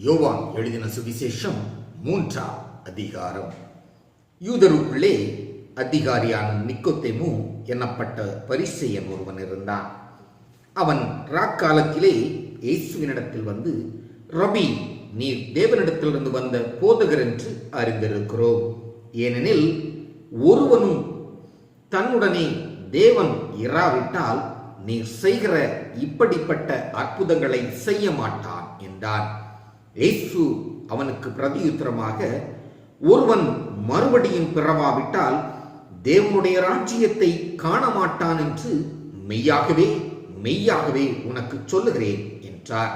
யோவான் எழுதின சுவிசேஷம் 3ஆம் அதிகாரம். யூதருக்குள்ளே அதிகாரியான நிக்கோதேமு என்னப்பட்ட பரிசேயன் ஒருவன் இருந்தான். அவன் ராக்காலத்திலே இயேசுவினிடத்தில் வந்து, ரபி, நீர் தேவனிடத்திலிருந்து வந்த போதகர் என்று அறிந்திருக்கிறோம். ஏனெனில் ஒருவனும் தன்னுடனே தேவன் இராவிட்டால் நீர் செய்கிற இப்படிப்பட்ட அற்புதங்களை செய்ய மாட்டான் என்றான். இயேசு அவனுக்கு பிரதியுத்தரமாக, ஒருவன் மறுபடியும் பிறவாவிட்டால் தேவனுடைய ராஜ்யத்தை காண மாட்டான் என்று மெய்யாகவே மெய்யாகவே உனக்கு சொல்லுகிறேன் என்றார்.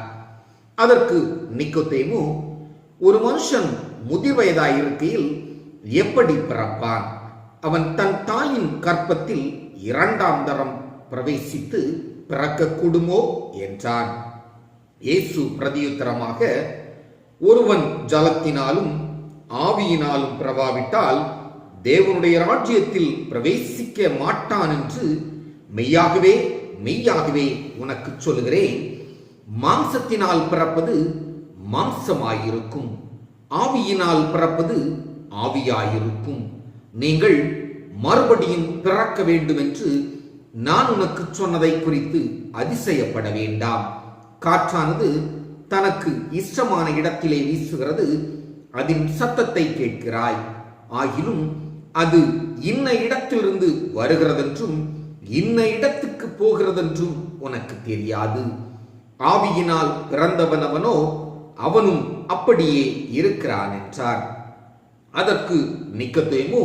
அதற்கு நிக்கோதேமு, ஒரு மனுஷன் முதிர்வயதாயிருக்கையில் எப்படி பிறப்பான்? அவன் தன் தாயின் கற்பத்தில் 2ஆம் தரம் பிரவேசித்து பிறக்கக்கூடுமோ என்றான். இயேசு பிரதியுத்தரமாக, ஒருவன் ஜலத்தினாலும் ஆவியினாலும் பிறவாவிட்டால் தேவனுடைய ராஜ்யத்தில் பிரவேசிக்க மாட்டான் என்று மெய்யாகவே மெய்யாகவே உனக்கு சொல்லுகிறேன். மாம்சத்தினால் பிறப்பது மாம்சமாயிருக்கும், ஆவியினால் பிறப்பது ஆவியாயிருக்கும். நீங்கள் மறுபடியும் பிறக்க வேண்டும் என்று நான் உனக்கு சொன்னதை குறித்து அதிசயப்பட வேண்டாம். காற்றானது தனக்கு இஷ்டமான இடத்திலே வீசுகிறது, அதன் சத்தத்தை கேட்கிறாய். ஆகிலும் அது இன்ன இடத்திலிருந்து வருகிறதென்றும் இன்ன இடத்துக்கு போகிறதென்றும் உனக்கு தெரியாது. ஆவியினால் பிறந்தவனவனோ அவனும் அப்படியே இருக்கிறான் என்றார். அதற்கு நிக்கோதேமு,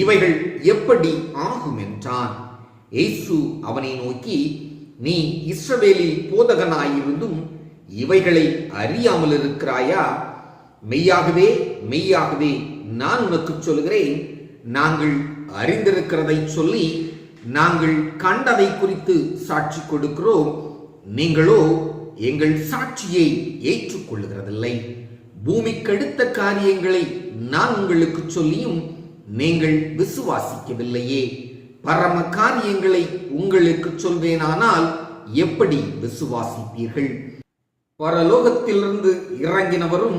இவைகள் எப்படி ஆகும் என்றான். இயேசு அவனை நோக்கி, நீ இஸ்ரவேலில் போதகனாயிருந்தும் இவைகளை அறியாமல் இருக்கிறாயா? மெய்யாகவே மெய்யாகவே நான் உனக்கு சொல்கிறேன், நாங்கள் அறிந்திருக்கிறதை சொல்லி நாங்கள் கண்டதை குறித்து சாட்சி கொடுக்கிறோம், நீங்களோ எங்கள் சாட்சியை ஏற்றுக்கொள்ளுகிறதில்லை. பூமிக்கடுத்த காரியங்களை நான் உங்களுக்கு சொல்லியும் நீங்கள் விசுவாசிக்கவில்லையே. பரம காரியங்களை உங்களுக்கு சொல்வேனானால் எப்படி விசுவாசிப்பீர்கள்? பரலோகத்திலிருந்து இறங்கினவரும்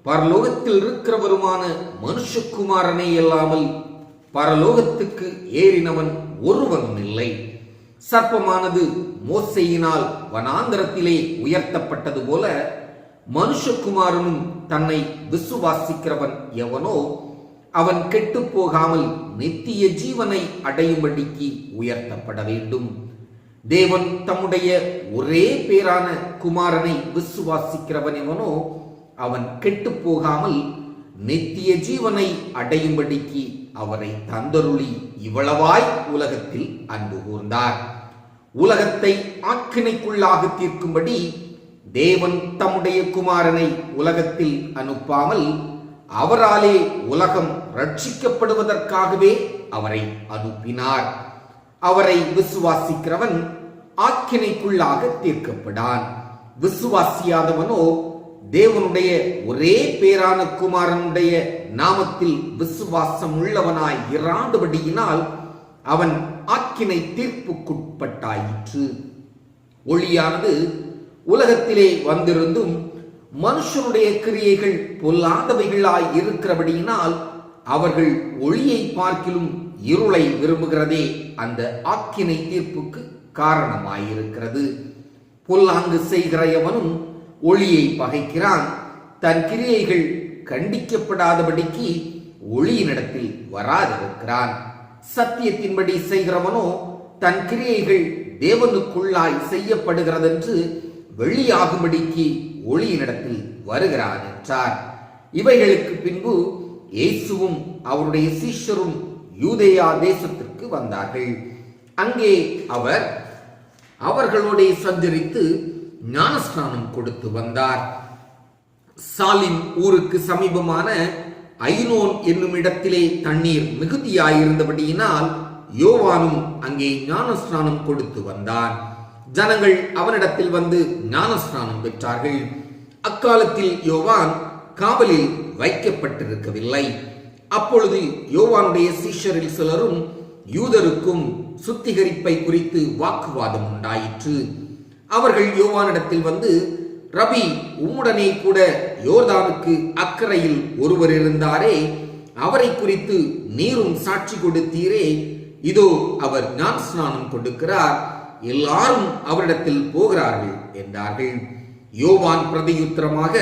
பரலோகத்தில் இருக்கிறவருமான மனுஷகுமாரனே அல்லாமல் பரலோகத்துக்கு ஏறினவன் ஒருவனும் இல்லை. சர்ப்பமானது மோசேயினால் வனாந்தரத்திலே உயர்த்தப்பட்டது போல மனுஷகுமாரனும் தன்னை விசுவாசிக்கிறவன் எவனோ அவன் கெட்டு போகாமல் நித்திய ஜீவனை அடையும்படிக்கு உயர்த்தப்பட வேண்டும். தேவன் தம்முடைய ஒரே பேரான குமாரனை விசுவாசிக்கிறவன் எவனோ அவன் கெட்டு போகாமல் நித்திய ஜீவனை அடையும்படிக்கு அவரை தந்தருளி இவ்வளவாய் உலகத்தில் அன்பு கூர்ந்தார். உலகத்தை ஆக்கினைக்குள்ளாக தீர்க்கும்படி தேவன் தம்முடைய குமாரனை உலகத்தில் அனுப்பாமல் அவராலே உலகம் ரட்சிக்கப்படுவதற்காகவே அவரை அனுப்பினார். அவரை விசுவாசிக்கிறவன் ஆக்கினைக்குள்ளாக தீர்க்கப்படான். விசுவாசியாதவனோ தேவனுடைய ஒரே பேரான குமாரனுடைய நாமத்தில் விசுவாசம் உள்ளவனாய் இராண்டபடியினால் அவன் ஆக்கினை தீர்ப்புக்குட்பட்டாயிற்று. ஒளியானது உலகத்திலே வந்திருந்தும் மனுஷனுடைய கிரியைகள் பொல்லாதவைகளாய் இருக்கிறபடியினால் அவர்கள் ஒளியை பார்க்கிலும் இருளை விரும்புகிறதே அந்த ஆக்கினை தீர்ப்புக்கு காரணமாயிருக்கிறது. பொல்லாங்கு செய்கிற எவனும் ஒளியை பகைக்கிறான், தன் கிரியைகள் கண்டிக்கப்படாதபடிக்கு ஒளியினிடத்தில் வராதிருக்கிறான். சத்தியத்தின்படி செய்கிறவனோ தன் கிரியைகள் தேவனுக்குள்ளாய் செய்யப்படுகிறதென்று வெளியாகும்படிக்கு ஒளியினிடத்தில் வருகிறான் என்றார். இவைகளுக்கு பின்பு இயேசுவும் அவருடைய சீஷரும் யூதேயா தேசத்திற்கு வந்தார்கள். அங்கே அவர் அவர்களோட சஞ்சரித்து ஞானஸ்நானம் கொடுத்து வந்தார். சாலிம் ஊருக்கு சமீபமான ஐனோன் என்னும் இடத்திலே தண்ணீர் மிகுதியாயிருந்தபடியினால் யோவானும் அங்கே ஞானஸ்நானம் கொடுத்து வந்தான். ஜனங்கள் அவனிடத்தில் வந்து ஞானஸ்நானம் பெற்றார்கள். அக்காலத்தில் யோவான் காவலில் வைக்கப்பட்டிருக்கவில்லை. அப்பொழுது யோவானுடைய சீஷரில் சிலரும் யூதருக்கும் சுத்திகரிப்பை குறித்து வாக்குவாதம் உண்டாயிற்று. அவர்கள் யோவானிடத்தில் வந்து, ரபி, உம்முடனே கூட யோர்தானுக்கு அக்கறையில் ஒருவர் இருந்தாரே, அவரை குறித்து நீரும் சாட்சி கொடுத்தீரே. இதோ அவர் ஞான ஸ்நானம் கொடுக்கிறார், எல்லாரும் அவரிடத்தில் போகிறார்கள் என்றார்கள். யோவான் பிரதியுத்தரமாக,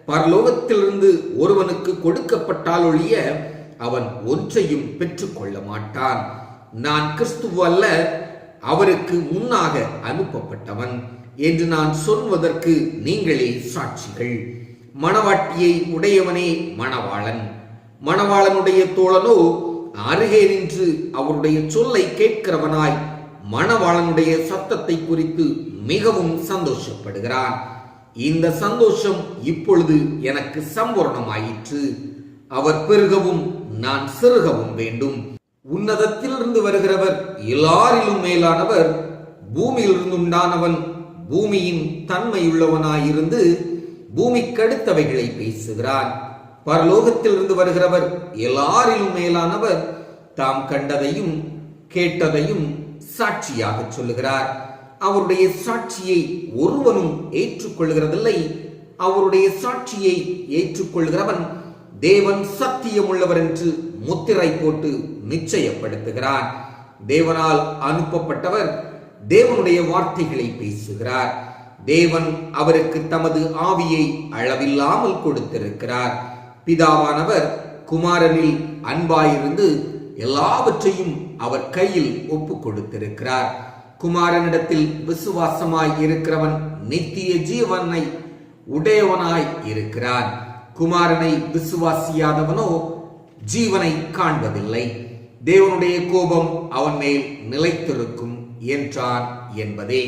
பரலோகத்திலிருந்து ஒருவனுக்கு கொடுக்கப்பட்டால் ஒழிய அவன் ஒன்றையும் பெற்றுக் கொள்ள மாட்டான். நான் கிறிஸ்துவ அல்ல, அவருக்கு முன்னாக அனுப்பப்பட்டவன் என்று நான் சொல்வதற்கு நீங்களே சாட்சிகள். மணவாட்டியை உடையவனே மணவாளன். மணவாளனுடைய தோழனோ அருகே நின்று அவருடைய சொல்லை கேட்கிறவனாய் மணவாளனுடைய சத்தத்தை குறித்து மிகவும் சந்தோஷப்படுகிறான். இந்த சந்தோஷம் இப்பொழுது எனக்கு சம்பூர்ணமாயிற்று. அவர் பெருகவும் நான் சிறுகவும் வேண்டும். உன்னதத்திலிருந்து வருகிறவர் எல்லாரிலும் மேலானவர். பூமியிலிருந்து உண்டானவன் பூமியின் தன்மையுள்ளவனாயிருந்து பூமிக்கடுத்தவைகளை பேசுகிறான். பரலோகத்திலிருந்து வருகிறவர் எல்லாரிலும் மேலானவர். தாம் கண்டதையும் கேட்டதையும் சாட்சியாக சொல்லுகிறார். அவருடைய சாட்சியை ஒருவனும் ஏற்றுக்கொள்கிறதில்லை. அவருடைய சாட்சியை ஏற்றுக்கொள்கிறவன் தேவன் சத்தியம் உள்ளவர் என்று முத்திரை போட்டு நிச்சயப்படுத்துகிறார். தேவனால் அனுப்பப்பட்டவர் தேவனுடைய வார்த்தைகளை பேசுகிறார். தேவன் அவருக்கு தமது ஆவியை அளவில்லாமல் கொடுத்திருக்கிறார். பிதாவானவர் குமாரனில் அன்பாயிருந்து எல்லாவற்றையும் அவர் கையில் ஒப்பு கொடுத்திருக்கிறார். குமாரனிடத்தில் விசுவாசமாய் இருக்கிறவன் நித்திய ஜீவனை உடையவனாய் இருக்கிறான். குமாரனை விசுவாசியாதவனோ ஜீவனை காண்பதில்லை. தேவனுடைய கோபம் அவன் மேல் நிலைத்திருக்கும் என்றான் என்பதே.